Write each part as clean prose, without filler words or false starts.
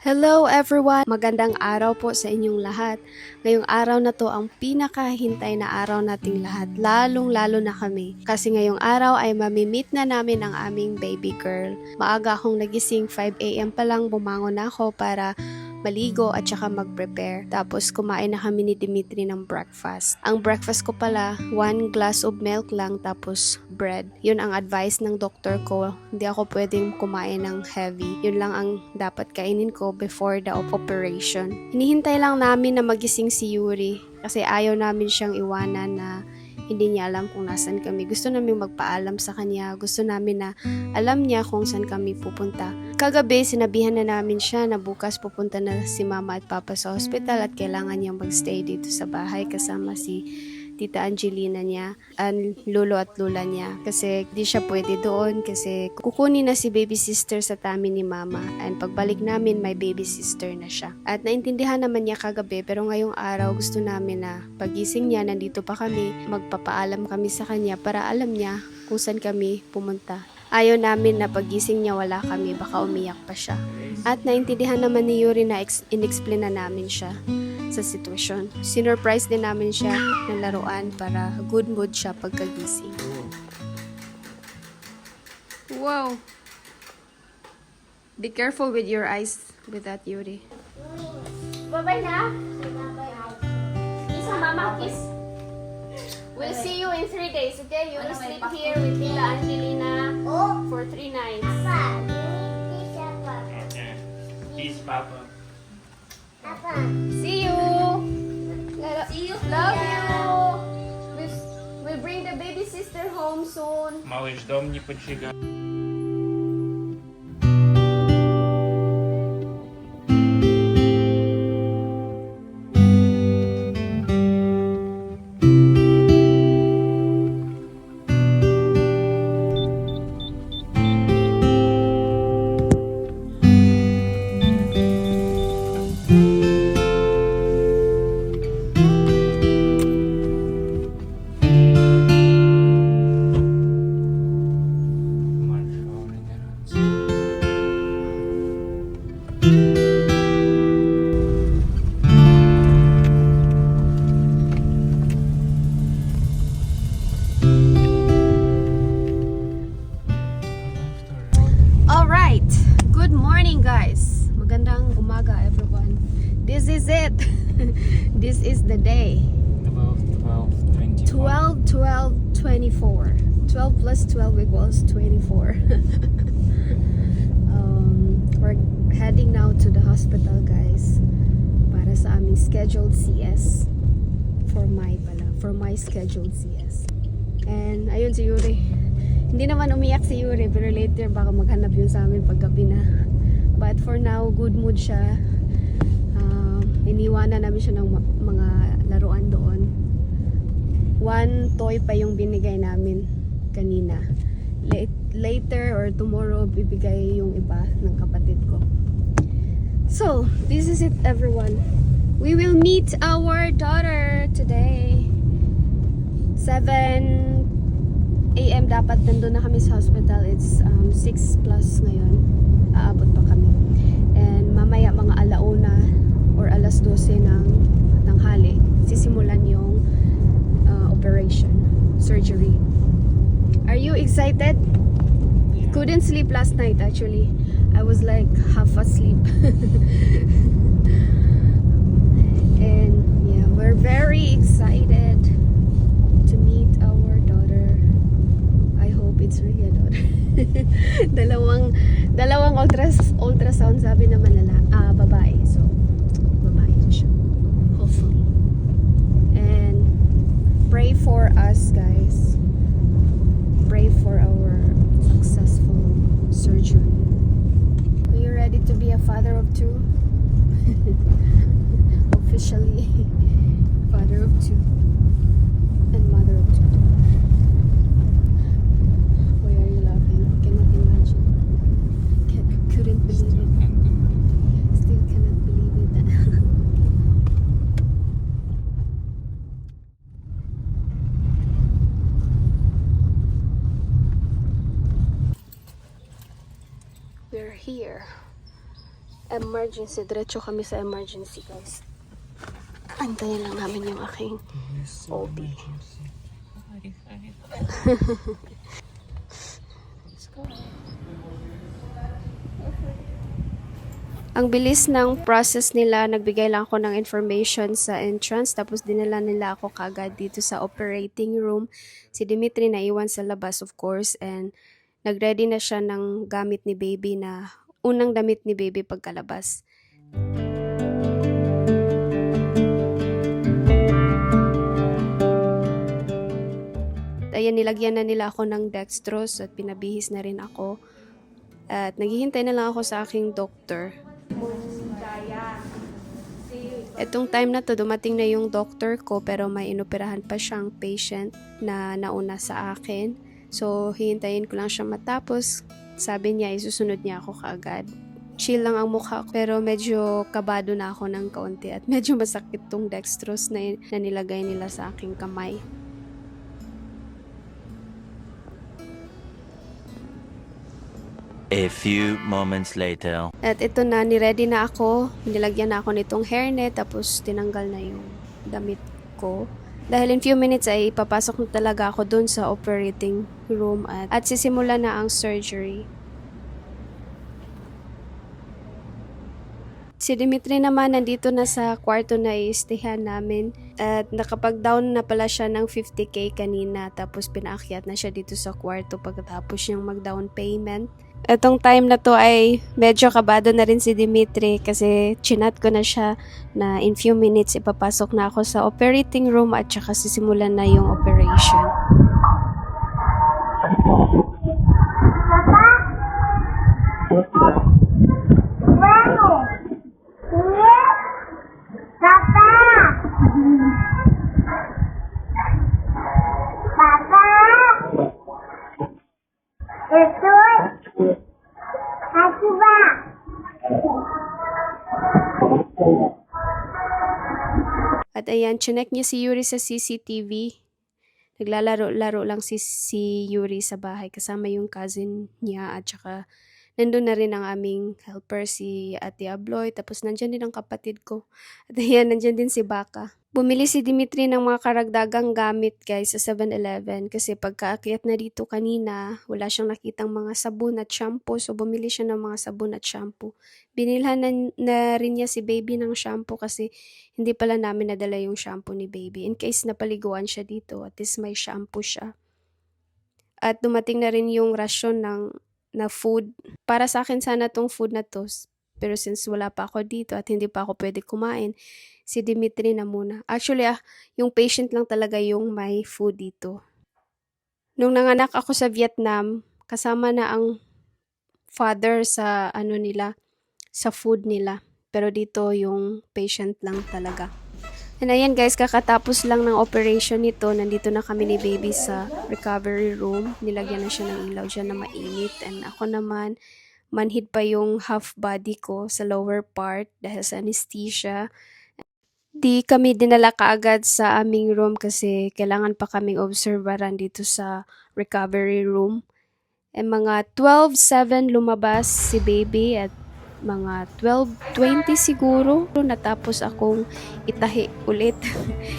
Hello everyone! Magandang araw po sa inyong lahat. Ngayong araw na to ang pinakahintay na araw nating lahat, lalong-lalo na kami. Kasi ngayong araw ay mamimit na namin ang aming baby girl. Maaga akong nagising, 5 AM pa lang bumangon ako para maligo at saka mag-prepare. Tapos kumain na kami ni Dimitri ng breakfast. Ang breakfast ko pala, 1 glass of milk lang tapos bread. Yun ang advice ng doktor ko. Hindi ako pwedeng kumain ng heavy. Yun lang ang dapat kainin ko before the operation. Hinihintay lang namin na magising si Yuri kasi ayaw namin siyang iwanan na hindi niya alam kung nasan kami. Gusto namin magpaalam sa kanya. Gusto namin na alam niya kung saan kami pupunta. Kagabi, sinabihan na namin siya na bukas pupunta na si mama at papa sa hospital at kailangan niyang magstay dito sa bahay kasama si Tita Angelina niya, ang lolo at lola niya. Kasi di siya pwede doon kasi kukunin na si baby sister sa tummy ni mama. And pagbalik namin, may baby sister na siya. At naintindihan naman niya kagabi pero ngayong araw gusto namin na pagising niya, nandito pa kami, magpapaalam kami sa kanya para alam niya kung saan kami pumunta. Ayaw namin na pagising niya wala kami, baka umiyak pa siya. At naintindihan naman ni Yuri na in-explain na namin siya sa sitwasyon. Sinurprise din namin siya ng laruan para good mood siya pagkagising. Wow! Be careful with your eyes with that, Yuri. Bye-bye na! Kiss ang mama, kiss! We'll see you in 3 days, okay? You will sleep here with Tita Angelina for 3 nights. Okay. Peace, Papa. See you! See you! Love you! We'll bring the baby sister home soon. Малыш, дом не поджигай. Alright! Good morning, guys! Magandang umaga, everyone. This is it! This is the day. 12, 12, 24. 12 plus 12 equals 24. We're heading now to the hospital, guys. Para sa aming scheduled CS. For my scheduled CS. And ayun si Yuri. Hindi naman umiyak si Yuri, pero later baka maghanap yun sa amin paggabi na. But for now, good mood siya. Iniwanan namin siya ng mga laruan doon. 1 toy pa yung binigay namin kanina. Later or tomorrow, bibigay yung iba ng kapatid ko. So, this is it, everyone. We will meet our daughter today. 7 AM dapat nandun na kami sa hospital. It's 6 plus ngayon. Aabot pa kami. And mamaya mga alauna or alas 12 ng tanghali, sisimulan yung operation, surgery. Are you excited? Yeah. Couldn't sleep last night actually. I was like half asleep. And yeah, we're very excited to meet our daughter. I hope it's really a daughter. dalawang ultrasound sabi naman babae. So babae na siya. Hopefully. And pray for us, guys. Pray for our successful surgery. Are you ready to be a father of 2? Officially father of 2 and mother of 2. Why are you laughing? I cannot imagine. Couldn't believe it. Still cannot believe it. We're here. emergency. Diretso kami sa emergency, guys. Antayin lang namin yung aking OB. Ang bilis ng process nila, nagbigay lang ako ng information sa entrance, tapos dinala nila ako kagad dito sa operating room. Si Dimitri naiwan sa labas, of course, and nagready na siya ng gamit ni baby na unang damit ni baby pagkalabas. Ayan, nilagyan na nila ako ng dextrose at pinabihis na rin ako. At naghihintay na lang ako sa aking doktor. Etong time na to, dumating na yung doctor ko pero may inoperahan pa siyang patient na nauna sa akin. So, hihintayin ko lang siya matapos. Sabi niya, isusunod niya ako kaagad. Chill lang ang mukha ko, pero medyo kabado na ako ng kaunti at medyo masakit tong dextrose na nilagay nila sa aking kamay. A few moments later. At ito na, niready na ako. Nilagyan na ako nitong hairnet, tapos tinanggal na yung damit ko. Dahil in few minutes ay papasok na talaga ako dun sa operating room at sisimula na ang surgery. Si Dimitri naman nandito na sa kwarto na i-stayhan namin at nakapag-down na pala siya ng 50k kanina, tapos pinaakyat na siya dito sa kwarto pagkatapos niyang mag-down payment. Etong time na to ay medyo kabado na rin si Dimitri kasi chinat ko na siya na in few minutes ipapasok na ako sa operating room at saka sisimulan na yung operation. At ayan, chinek niya si Yuri sa CCTV. Naglalaro-laro lang si Yuri sa bahay kasama yung cousin niya at saka nandun na rin ang aming helper si Ate Abloy, tapos nandyan din ang kapatid ko. At ayan, nandyan din si Baka. Bumili si Dimitri ng mga karagdagang gamit guys sa 7-Eleven kasi pagkaakyat na dito kanina, wala siyang nakitang mga sabon at shampoo, so bumili siya ng mga sabon at shampoo. Binilhan na rin niya si baby ng shampoo kasi hindi pala namin nadala yung shampoo ni baby. In case napaliguan siya dito, at least may shampoo siya. At dumating na rin yung rasyon na food. Para sa akin sana tong food na to, pero since wala pa ako dito at hindi pa ako pwede kumain, si Dimitri na muna. Actually, yung patient lang talaga yung may food dito. Nung nanganak ako sa Vietnam, kasama na ang father sa sa food nila. Pero dito yung patient lang talaga. And ayan guys, kakatapos lang ng operation nito. Nandito na kami ni baby sa recovery room. Nilagyan na siya ng ilaw dyan na mainit. And ako naman, manhid pa yung half body ko sa lower part dahil sa anesthesia. Di kami dinala kaagad sa aming room kasi kailangan pa kaming obserbaran dito sa recovery room. E mga 12:07 lumabas si baby at mga 12:20 siguro natapos akong itahi ulit.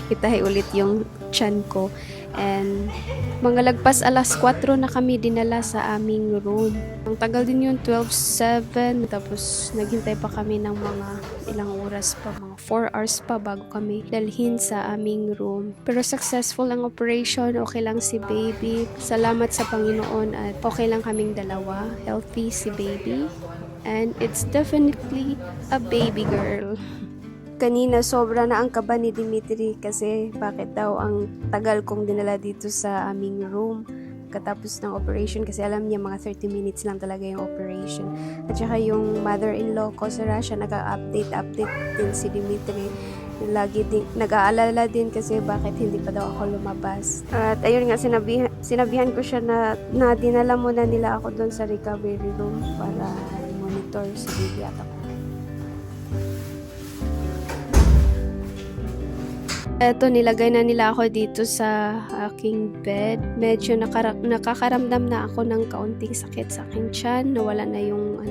Itahi ulit yung tiyan ko. And mga lagpas 4:00 na kami dinala sa aming room. Ang tagal din yun, 12:07. Tapos naghintay pa kami ng mga ilang oras pa, mga 4 hours pa bago kami dalhin sa aming room. Pero successful ang operation, okay lang si baby. Salamat sa Panginoon at okay lang kaming dalawa. Healthy si baby. And it's definitely a baby girl. Kanina sobra na ang kaba ni Dimitri kasi bakit daw ang tagal kong dinala dito sa aming room katapos ng operation kasi alam niya mga 30 minutes lang talaga yung operation. At saka yung mother-in-law ko sa Russia nag-update din si Dimitri. Lagi din, nag-aalala din kasi bakit hindi pa daw ako lumabas. At ayun nga, sinabihan ko siya na dinala muna nila ako doon sa recovery room para monitor si baby at ako. Eto, nilagay na nila ako dito sa aking bed. Medyo nakakaramdam na ako ng kaunting sakit sa aking tiyan. Nawala na yung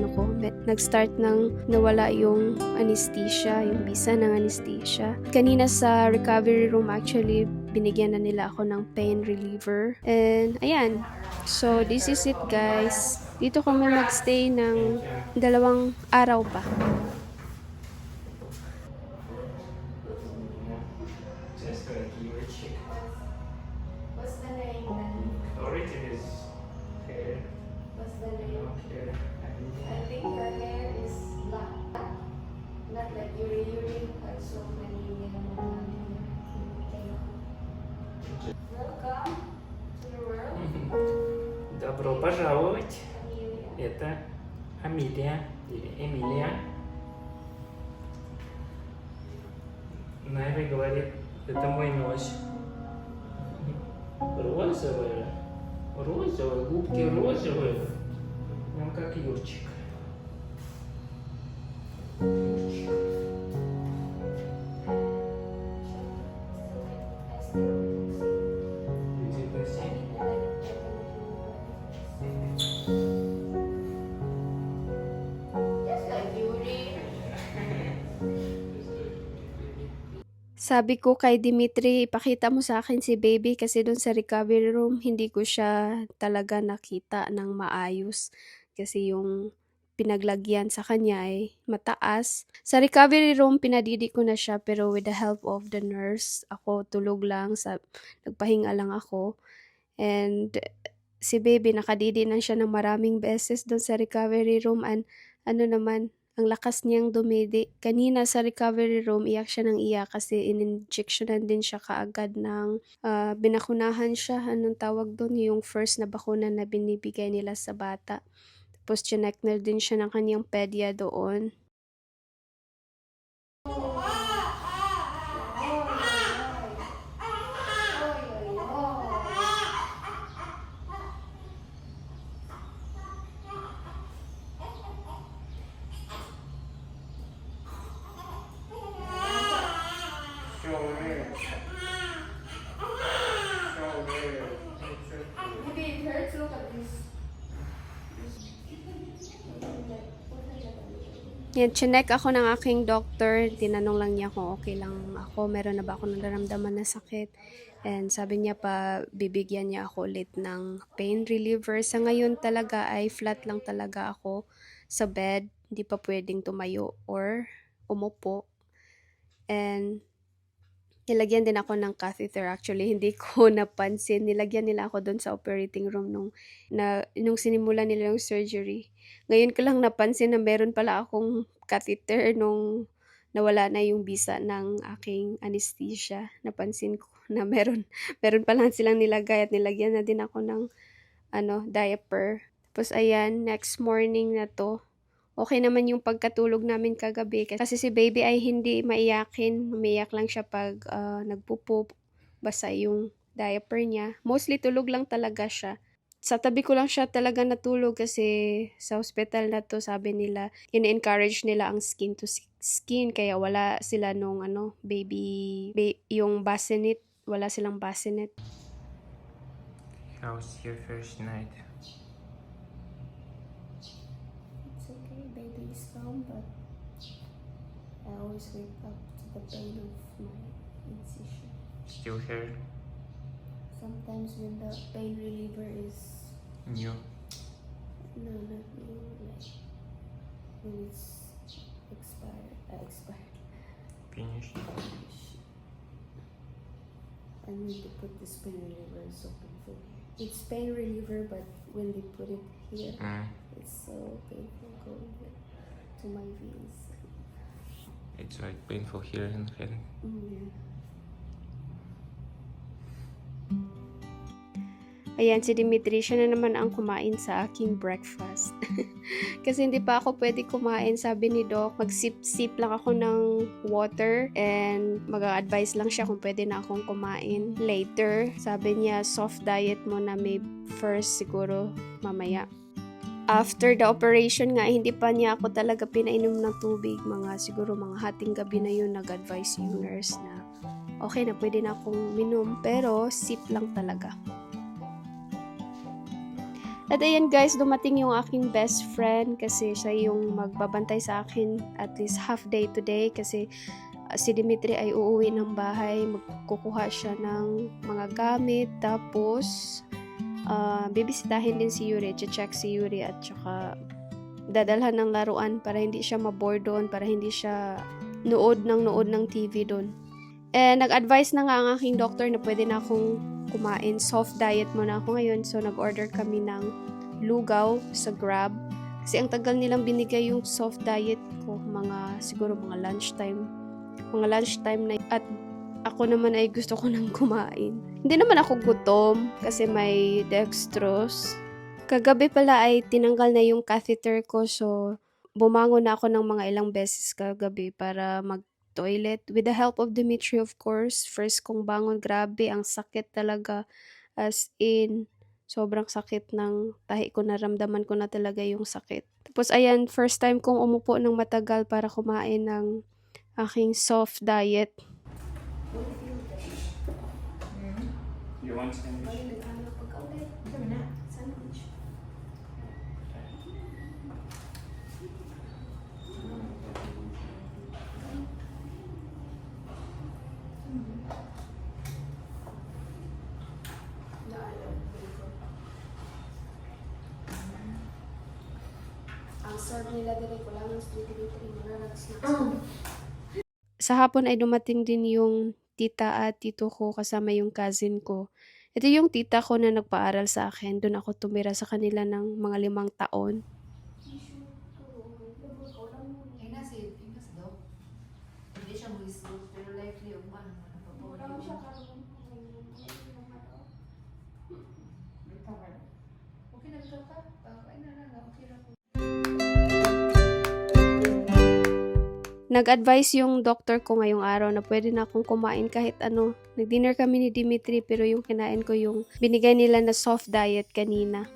nag-start ng nawala yung anesthesia, yung bisa ng anesthesia. Kanina sa recovery room actually, binigyan na nila ako ng pain reliever. And ayan, so this is it guys. Dito kami magstay ng 2 araw pa. Just like your chick. What's the name? Origin is hair. What's the name? Hair. I think your hair is black. Not like urine, but so many Welcome to the world, Добро пожаловать. Amelia. Это Амелия или Эмилия. Найви говорит, это мой нос. Розовая. Розовая, губки розовые. Прям как Юрчик. Юрчик. Иди в бассейн. Just like urine. Sabi ko kay Dimitri, ipakita mo sa akin si baby kasi dun sa recovery room, hindi ko siya talaga nakita ng maayos. Kasi yung pinaglagyan sa kanya ay mataas. Sa recovery room, pinadidi ko na siya pero with the help of the nurse, ako tulog lang, nagpahinga lang ako. And si baby, nakadidi na siya ng maraming beses dun sa recovery room and ano naman, ang lakas niyang dumidi. Kanina sa recovery room, iyak siya ng iyak kasi in-injectionan din siya kaagad ng binakunahan siya. Anong tawag doon? Yung first na bakuna na binibigay nila sa bata. Tapos chinek na din siya ng kanyang pedya doon. Maybe it hurts. Look at this. Yan, chinek ako ng aking doctor. Tinanong lang niya kung okay lang ako. Meron na ba ako nararamdaman na sakit. And sabi niya pa, bibigyan niya ako ulit ng pain reliever. Sa ngayon talaga ay flat lang talaga ako sa bed. Hindi pa pwedeng tumayo or umupo. And nilagyan din ako ng catheter. Actually, hindi ko napansin. Nilagyan nila ako doon sa operating room nung sinimula nila yung surgery. Ngayon ko lang napansin na meron pala akong catheter nung nawala na yung bisa ng aking anesthesia. Napansin ko na meron pala silang nilagay at nilagyan na din ako ng diaper. Tapos ayan, next morning na to. Okay naman yung pagkatulog namin kagabi kasi si baby ay hindi maiyakin. Umiyak lang siya pag nagpupo, basa yung diaper niya. Mostly tulog lang talaga siya. Sa tabi ko lang siya talaga natulog kasi sa hospital na to, sabi nila, in-encourage nila ang skin to skin kaya wala sila nung yung bassinet, wala silang bassinet. How's your first night? It's okay, baby is calm, but I always wake up to the pain of my incision. Still here? Sometimes when the pain reliever is New. no, not new, like when it's expired. Finished. I need to put this pain reliever, it's so painful. It's pain reliever, but when they put it here, it's so painful going to my veins. It's like painful here in the head. Yeah. Ayan, si Dimitri, siya na naman ang kumain sa aking breakfast. Kasi hindi pa ako pwede kumain, sabi ni Doc. Mag-sip lang ako ng water and mag-advise lang siya kung pwede na akong kumain later. Sabi niya, soft diet mo na may first siguro mamaya. After the operation nga, hindi pa niya ako talaga pinainom ng tubig. Siguro mga hating gabi na yun, nag-advise yung nurse na okay na, pwede na akong minom, pero sip lang talaga. At ayan guys, dumating yung aking best friend kasi siya yung magbabantay sa akin at least half day today kasi si Dimitri ay uuwi ng bahay, magkukuha siya ng mga gamit, tapos bibisitahin din si Yuri, check si Yuri at saka dadalhan ng laruan para hindi siya ma-bored doon, para hindi siya nood ng TV doon. Nag-advise na nga ang aking doctor na pwede na akong kumain. Soft diet muna ako ngayon. So, nag-order kami ng lugaw sa Grab. Kasi ang tagal nilang binigay yung soft diet ko. Siguro mga lunchtime. Mga lunchtime na. At ako naman ay gusto ko nang kumain. Hindi naman ako gutom kasi may dextrose. Kagabi pala ay tinanggal na yung catheter ko. So, bumangon na ako ng mga ilang beses kagabi para toilet with the help of Dimitri, of course. First kong bangon, grabe ang sakit talaga, as in sobrang sakit ng tahi ko, naramdaman ko na talaga yung sakit. Tapos ayan, first time kong umupo ng matagal para kumain ng aking soft diet. You want sandwich? Ang serve nila din ko lang ng street Sa hapon ay dumating din yung tita at tito ko kasama yung cousin ko. Ito yung tita ko na nagpaaral sa akin. Doon ako tumira sa kanila ng mga 5 taon. Hindi siya mo-smoke, pero likely yung man. Okay, nagsaw ka? Ay, okay lang. Nag-advise yung doctor ko ngayong araw na pwede na akong kumain kahit ano. Nag-dinner kami ni Dimitri pero yung kinain ko yung binigay nila na soft diet kanina.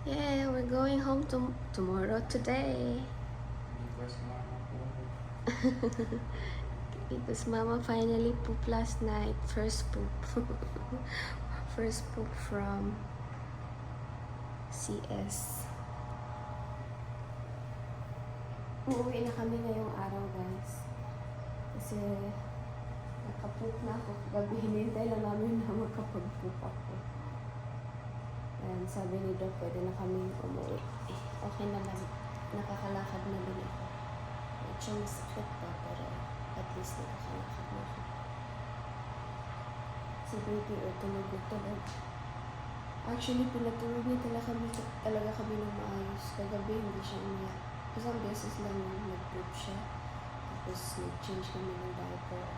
Yeah, we're going home tomorrow today. Because Mama finally pooped last night. First poop. First poop from CS. Uuwi na kami ngayong araw, guys. Kasi nakapoop na ako. Gabi hinintay lang namin na makapag-poop ako. And sabi ni Doc, pwede na kami umuwi. Okay naman. Nakakalakad na din ako. Medyo masakit pa, pero at least nakakalakad na ako. Si baby o tulog. Actually, pinatulog niya talaga kami ng maayos. Kagabi hindi siya umiyak. Isang beses lang nag-poop siya. Tapos nag-change kami ng diaper.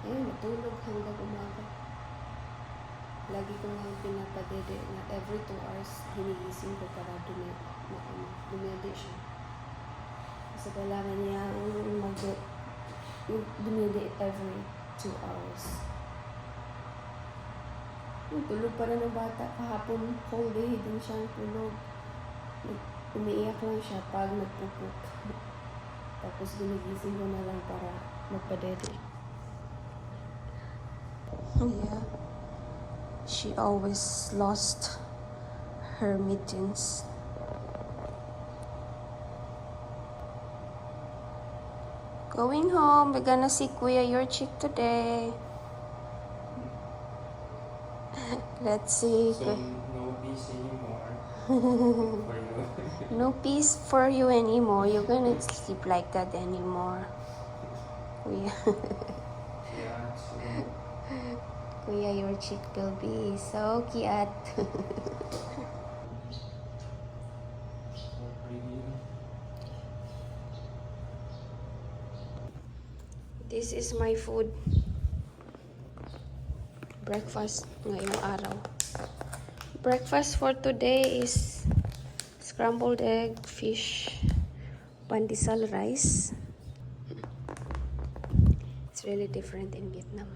Ayun, natulog hanggang umaga. Lagi ko nga pinapadede na every 2 hours hinigising ko para dumede siya. Kasi kailangan niya dumede every 2 hours. Tulog pa rin ng bata. Kahapon, whole day din siyang tulog. Umiiyak lang siya pag nagpupuk. Tapos ginigising ko na lang para magpadede. Yeah. She always lost her mittens. Going home, we're gonna see Kuya Yurchik today. Let's see. So, no peace anymore. For you. No peace for you anymore. You're gonna sleep like that anymore. Kuya, Yeah, so Kuya Yurchik will be so cute. pretty. This is my food. Breakfast ngayong araw. Breakfast for today is scrambled egg, fish, pandesal rice. It's really different in Vietnam.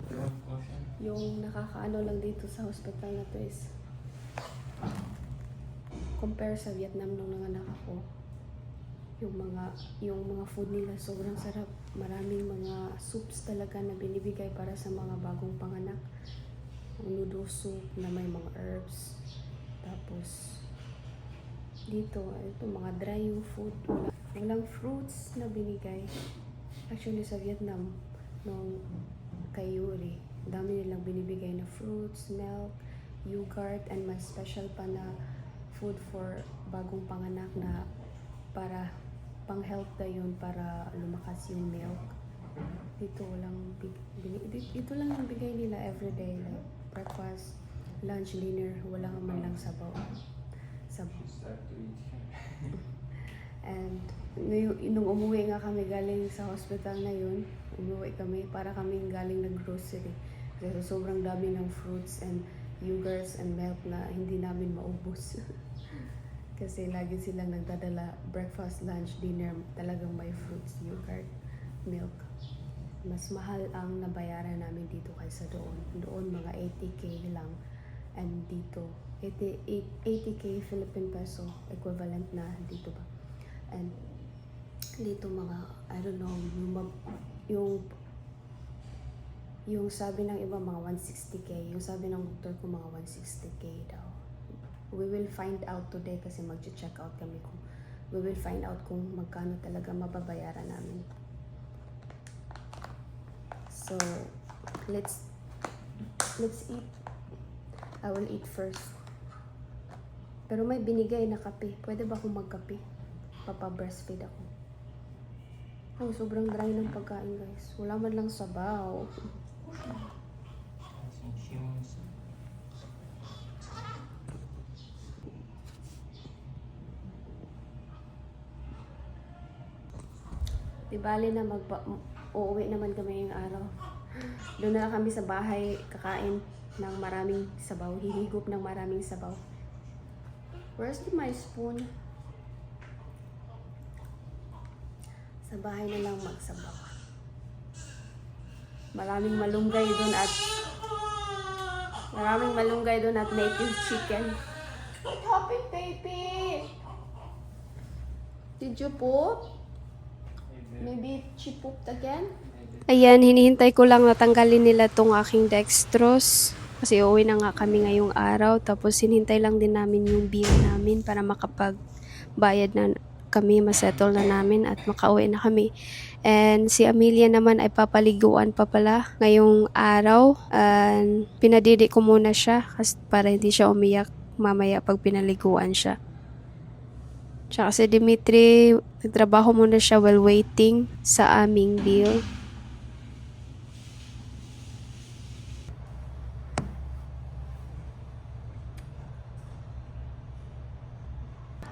You want coffee? Yung nakakaano lang dito sa hospital na to is compare sa Vietnam nung nanganak ako. yung mga food nila sobrang sarap. Maraming mga soups talaga na binibigay para sa mga bagong panganak. Noodle soup na may mga herbs. Tapos dito, ito mga dry yung food. Walang fruits na binigay. Actually sa Vietnam, nung kay Yuri, dami nilang binibigay na fruits, milk, yogurt, and may special pa na food for bagong panganak na para pang health na yun, para lumakas yung milk. Dito walang ito lang yung bigay nila everyday, like breakfast, lunch, dinner, wala man lang sabaw. And nung umuwi nga kami galing sa hospital na yun, umuwi kami para kaming galing ng grocery. Kasi sobrang dami ng fruits and yogurts and milk na hindi namin maubos. Kasi lagi silang nagdadala breakfast, lunch, dinner, talagang may fruits, yogurt, milk. Mas mahal ang nabayaran namin dito kaysa doon. Doon mga 80k lang. And dito, 80k Philippine peso, equivalent na dito ba. And dito mga, I don't know, yung sabi ng iba mga 160k, yung sabi ng doktor ko mga 160k daw. We will find out today kasi mag-check out kami kung we will find out kung magkano talaga mababayaran namin. So, let's eat. I will eat first. Pero may binigay na kape. Pwede ba akong magkape? Papa-breastfeed ako. Oh, sobrang dry ng pagkain, guys. Wala man lang sabaw. Di bali na uuwi naman kami yung araw. Doon na lang kami sa bahay kakain ng maraming sabaw. Hihigop ng maraming sabaw. Where's my spoon? Sa bahay na lang magsabaw. Maraming malunggay doon at native chicken. What happened, baby? Did you poop? Maybe she pooped again? Ayan, hinihintay ko lang natanggalin nila tong aking dextrose. Kasi uuwi na nga kami ngayong araw. Tapos hinihintay lang din namin yung bill namin para makapagbayad na kami, masettle na namin at makauwi na kami. And si Amelia naman ay papaliguan pa pala ngayong araw. And pinadidi ko muna siya kasi para hindi siya umiyak mamaya pag pinaliguan siya. Tsaka si Dimitri, nagtrabaho muna siya while waiting sa aming bill.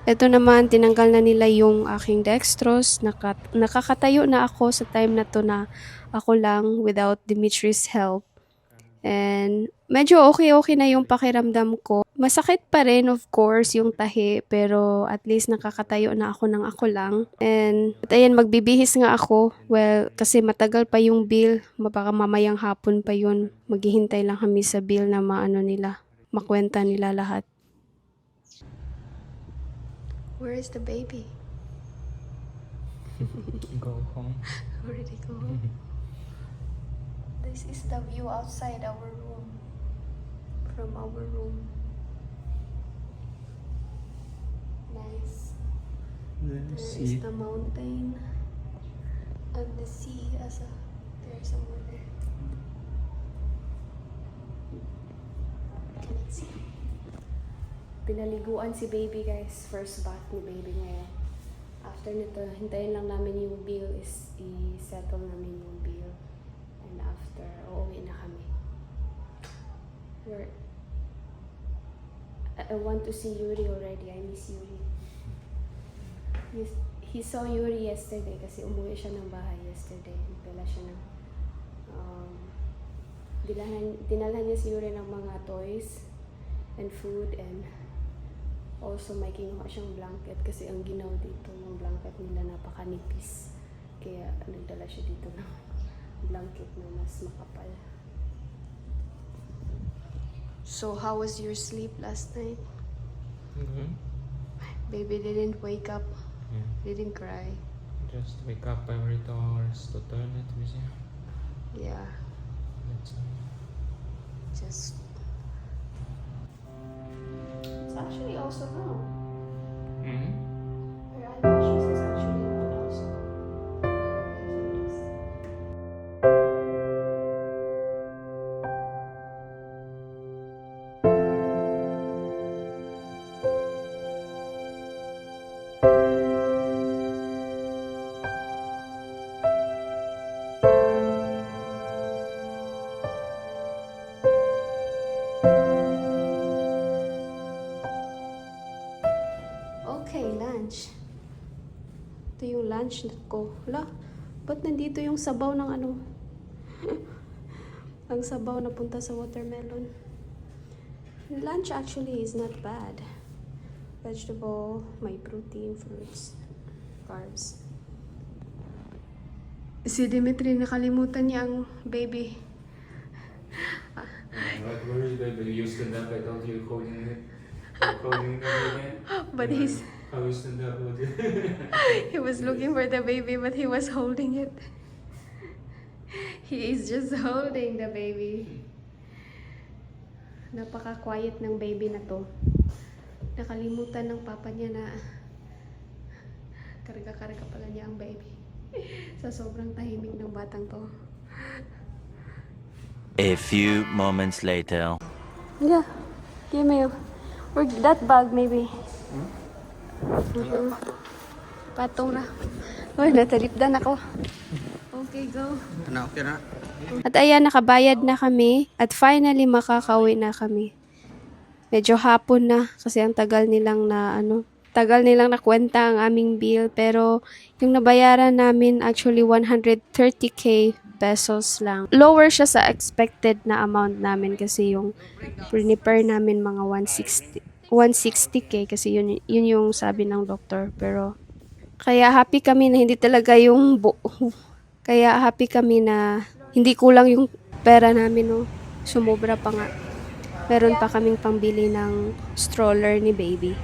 Ito naman, tinanggal na nila yung aking dextrose. Nakakatayo na ako sa time na to na ako lang without Dimitri's help. And medyo okay na yung pakiramdam ko. Masakit pa rin of course yung tahi, pero at least nakakatayo na ako ng ako lang. And at ayan, magbibihis nga ako. Well, kasi matagal pa yung bill. Baka mamayang hapon pa yun. Maghihintay lang kami sa bill na makwenta nila lahat. Where is the baby? Go home. Already go home. This is the view outside our room. From our room. Nice. There is the mountain and the sea there's somewhere there. Can I see? Pinaliguan si baby, guys. First bath ni baby ngayon. After nito, hintayin lang namin yung bill i-settle namin yung bill. And after, uuwi na kami. I want to see Yuri already. I miss Yuri. He saw Yuri yesterday kasi umuwi siya ng bahay yesterday. Dala siya ng dinalhan niya si Yuri ng mga toys and food, and also may kinuha siyang blanket kasi ang ginaw dito ng blanket nila napakanipis. Kaya nagdala siya dito ng blanket na mas makapal. So, how was your sleep last night? Mm-hmm. Baby didn't wake up. Yeah. Didn't cry. Just wake up every 2 hours to toilet with you. Yeah, That's all. just... It's actually also now. Mm-hmm. Her eyelashes is actually not also. Okay, lunch. Ito yung lunch ko. Hala, ba't nandito yung sabaw ng ano? Ang sabaw na punta sa watermelon. Lunch actually is not bad. Vegetable, may protein, fruits, carbs. Si Dimitri, nakalimutan niya ang baby. Like, where is baby? You stand up, I thought you holding it. Holding the baby. But he's... How you stand up with it? He was looking for the baby, but he was holding it. He is just holding the baby. Napaka-quiet ng baby na to. Nakalimutan ng papa niya na karga-karga pala niya ang baby. Sa sobrang tahimik ng batang to. A few moments later. Yeah, give me or that bag maybe. Patong na. Uy, natalipdan ako. Okay, go. Okay na. At ayan, nakabayad na kami. At finally, makakauwi na kami. Medyo hapon na kasi ang tagal nilang nakwenta ang aming bill. Pero yung nabayaran namin actually 130k pesos lang. Lower siya sa expected na amount namin kasi yung prepare namin mga 160k kasi yun yung sabi ng doktor. Pero kaya happy kami na hindi talaga kaya happy kami na hindi kulang yung pera namin, no. Sumobra pa nga. Meron pa kaming pambili ng stroller ni baby.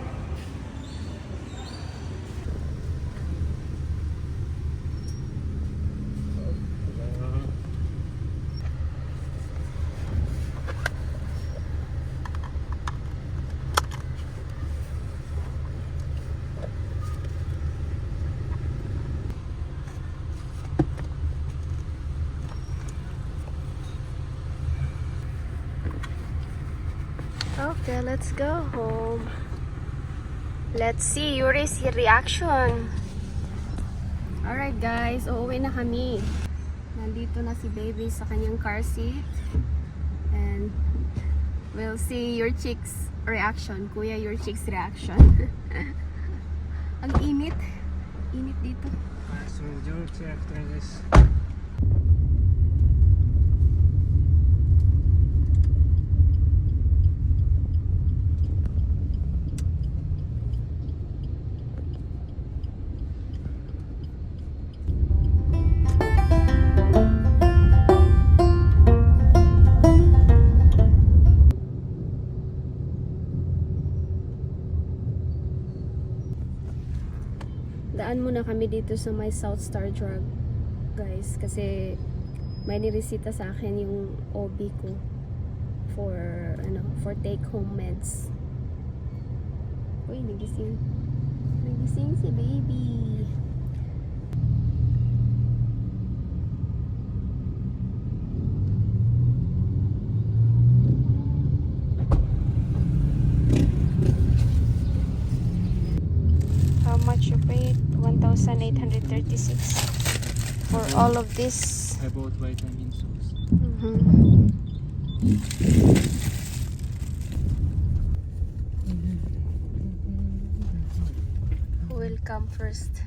Okay, let's go home. Let's see Yuri's reaction. Alright guys, uuwi na kami. Nandito na si baby sa kanyang car seat. And we'll see your chicks reaction. Kuya, your chicks reaction. Ang init. Init dito. So, делайте after this. Daan muna kami dito sa may South Star Drug, guys, kasi may niresita sa akin yung OB ko for take home meds. Uy, nagising si baby. How much you paid? 1,836 for all of this. I bought vitamin sauce. Who will come first?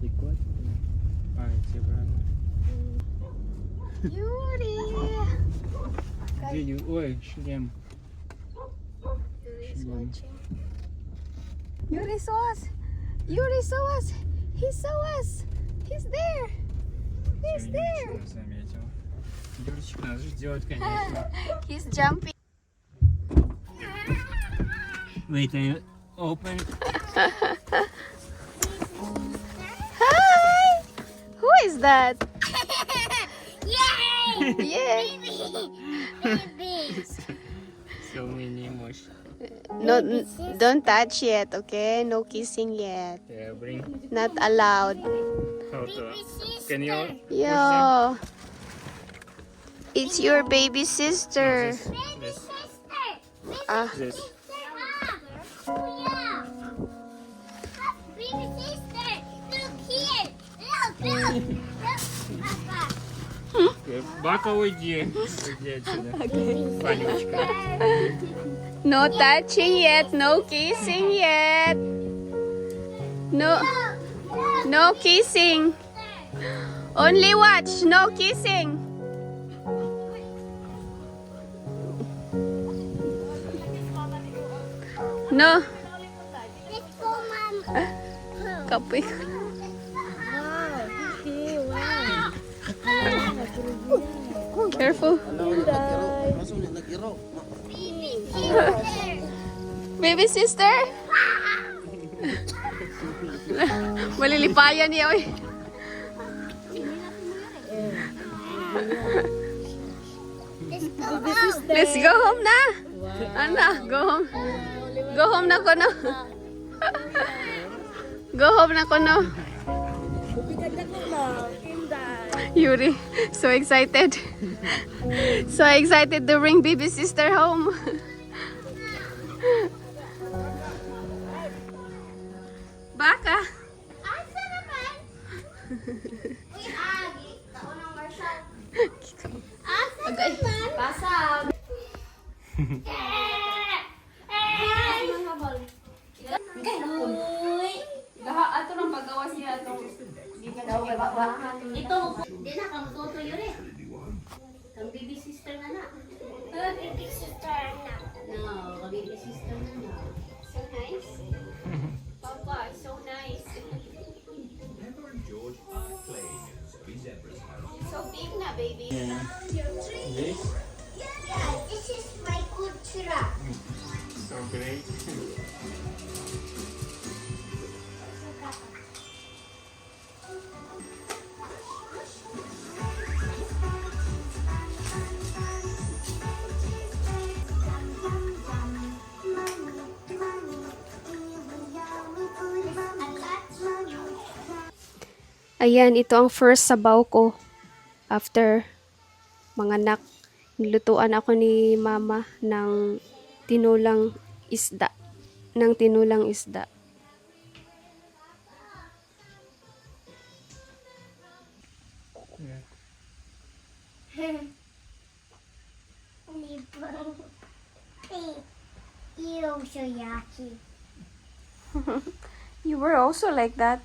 Like what? Ah, it's your brother. Yuri! Где you? Ой, шлем. Yuri is watching. Yuri saw us! Yuri saw us! He saw us! He's there! He's there! Заметил. Юрчик нас ждет, конечно. He's jumping. Wait, Open. Hi! Who is that? Yay! Yay! Baby! So many emotions. No, don't touch yet, okay? No kissing yet. Yeah, bring. Not allowed. How to? Can you? Yo! It's your baby sister. This. Sister! Ah, This. Oh, yeah! Baby sister! Look here! Look! Look, Papa! Бака уйди. Уйди отсюда. Вонючка. no touching yet, no kissing yet. No, no kissing. Only watch, no kissing. No, Let's go, Mom! kapoy ko. Careful. Baby sister? Malilipayan niya, oy. Let's go home na. Ana, go home. Go home na ko no. Go home na ko no. Yuri, so excited. So excited to bring baby sister home. Baka. Asa naman? Uy, agi! Taon ng Marshall! Asa naman? Pasag! Uy! Ato ng paggawa siya itong Ito, di na kang toto yun eh. Kang baby sister na na. Baby sister na. No, kang baby sister na na. So nice. Papa, so nice. So big na, baby. This. Yeah, this is my kutsura. So great. Ayan, ito ang first sabaw ko. After manganak, nilutuan ako ni mama ng tinulang isda. Ng tinulang isda. You so yucky. You were also like that.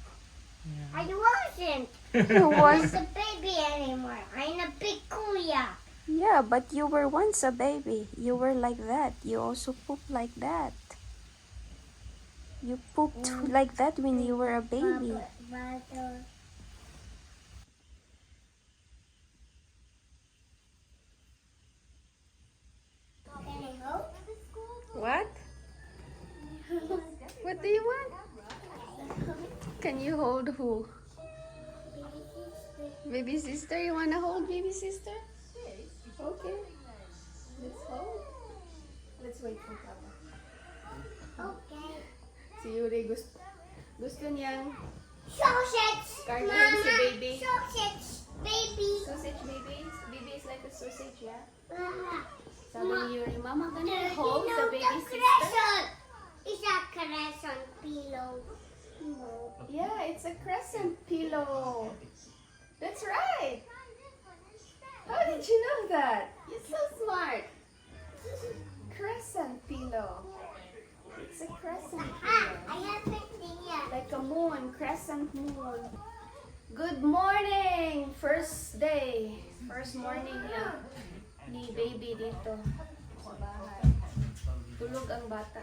I wasn't. You I was. was a baby anymore. I'm a big kuya. Yeah, but you were once a baby. You were like that. You also pooped like that. You pooped like that when you were a baby. Can I help? What? What do you want? Can you hold who? Baby sister? You wanna hold baby sister? Okay. Let's hold. Let's wait for Papa. Okay. Si Yuri gusto niyang Sausage! Cargahin si Mama! baby. Sausage! Baby! sausage baby. Baby is like a sausage, yeah? Mama! Sabi ni Yuri, Mama gonna You hold know the baby sister? crescent! It's a crescent pillow. Yeah, it's a crescent pillow. That's right. How did you know that? You're so smart. Crescent pillow. It's a crescent Ah, I pillow. have an idea. Like a moon, crescent moon. Good morning! First day. First morning na ni baby dito sa bahay. Tulog ang bata.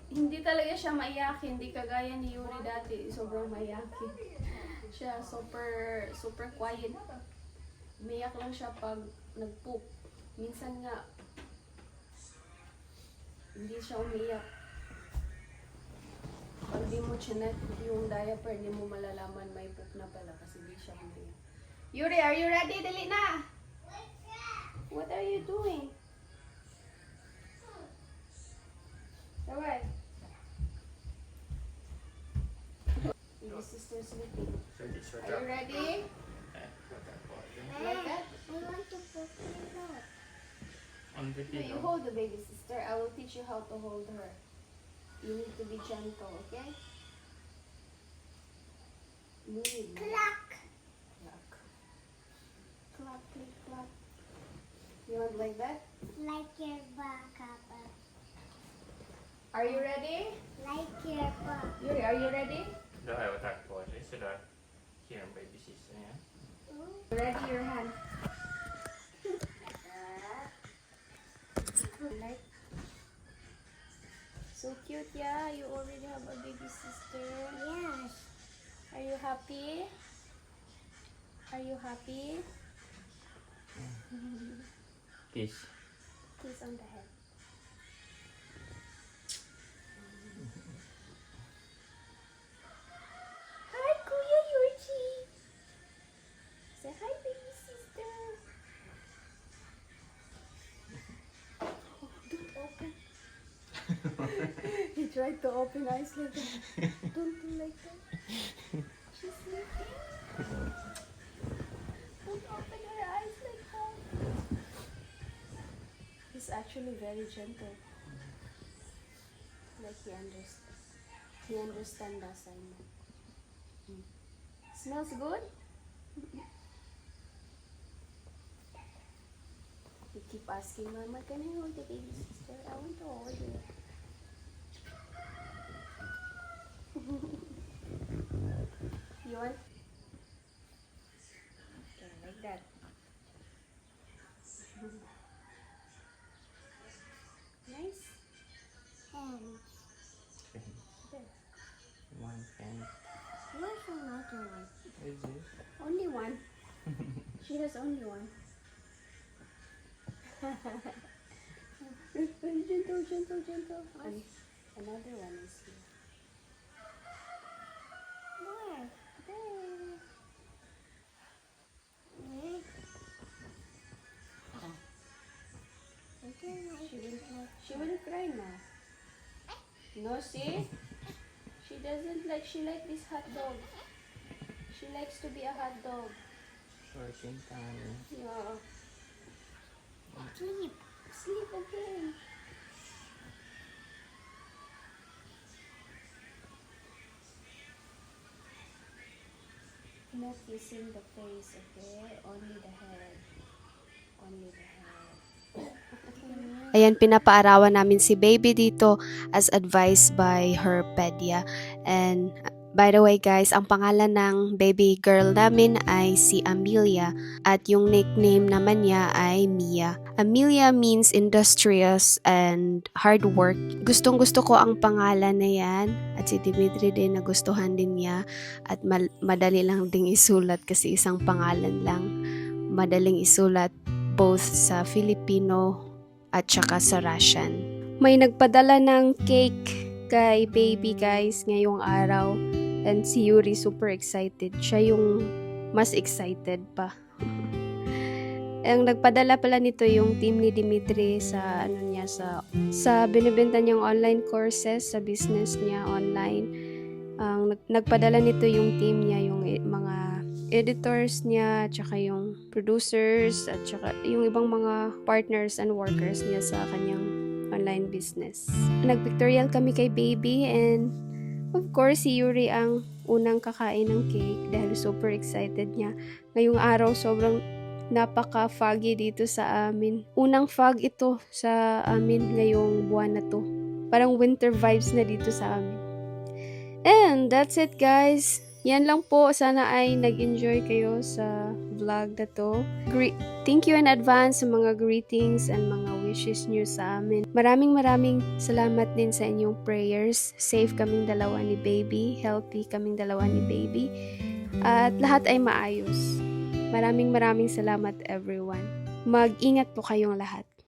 Hindi talaga siya maiyaki, hindi kagaya ni Yuri dati, sobrang maiyaki. Siya super quiet. Umiyak lang siya pag nag-poop. Minsan nga Hindi siya umiyak. Pag di mo chinek yung diaper, hindi mo malalaman may poop na pala kasi di siya umiyak. Yuri, are you ready? Dali na! What are you doing? Alright. Your sister's sleeping. Are you ready? Like that? I want to put it out. On the No, you pillow. hold the baby sister. I will teach you how to hold her. You need to be gentle, okay? Move. Clack. Clack. Clack, click, clack. You want like that? Like your back, Papa. Are you ready? Like your back. Yuri, are you ready? Då har jag tagit på dig så där. Ge en baby sister igen. Ready, your hand. Like. So cute, yeah. You already have a baby sister. Yes. Are you happy? Are you happy? Kiss. Kiss on the head. Hi, Kuya Yuji. Say hi, baby sister. Oh, don't open. He tried to open eyes like that. Don't do like that. She's sleeping. Don't open her eyes like that. He's actually very gentle. Like he understands the assignment. Smells good? You keep asking, Mama, can I hold the baby sister? I want to hold you. You want? Okay, like that. Nice. And There. One hand. where's another one? Is this? Only one. She has only one. Gentle, gentle, gentle. And another one is here. Where? There. Where? I don't like She will, it like she will cry now. No, see? She doesn't like, she like this hot dog. She likes to be a hot dog. Working time. Yeah. sleep. Sleep again. Not using the face, okay? Only the head. Only the head. Ayan, pinapaarawan namin si baby dito as advised by her pedia. And by the way guys, ang pangalan ng baby girl namin ay si Amelia at yung nickname naman niya ay Mia. Amelia means industrious and hard work. Gustong gusto ko ang pangalan na yan at si Dimitri din nagustuhan din niya at madali lang ding isulat kasi isang pangalan lang. Madaling isulat both sa Filipino at saka sa Russian. May nagpadala ng cake kay baby guys ngayong araw. And si Yuri super excited. Siya yung mas excited pa. Ang nagpadala pala nito yung team ni Dimitri sa ano niya sa binibenta niyang online courses sa business niya online. Ang nagpadala nito yung team niya, yung mga editors niya, tsaka yung producers at tsaka yung ibang mga partners and workers niya sa kanyang online business. Nagpictorial kami kay baby and of course, si Yuri ang unang kakain ng cake dahil super excited niya. Ngayong araw, sobrang napaka-foggy dito sa amin. Unang fog ito sa amin ngayong buwan na to. Parang winter vibes na dito sa amin. And that's it guys. Yan lang po. Sana ay nag-enjoy kayo sa vlog na to. Thank you in advance sa mga greetings and mga wishes nyo sa amin. Maraming salamat din sa inyong prayers. Safe kaming dalawa ni baby. Healthy kaming dalawa ni baby. At lahat ay maayos. Maraming salamat everyone. Mag-ingat po kayong lahat.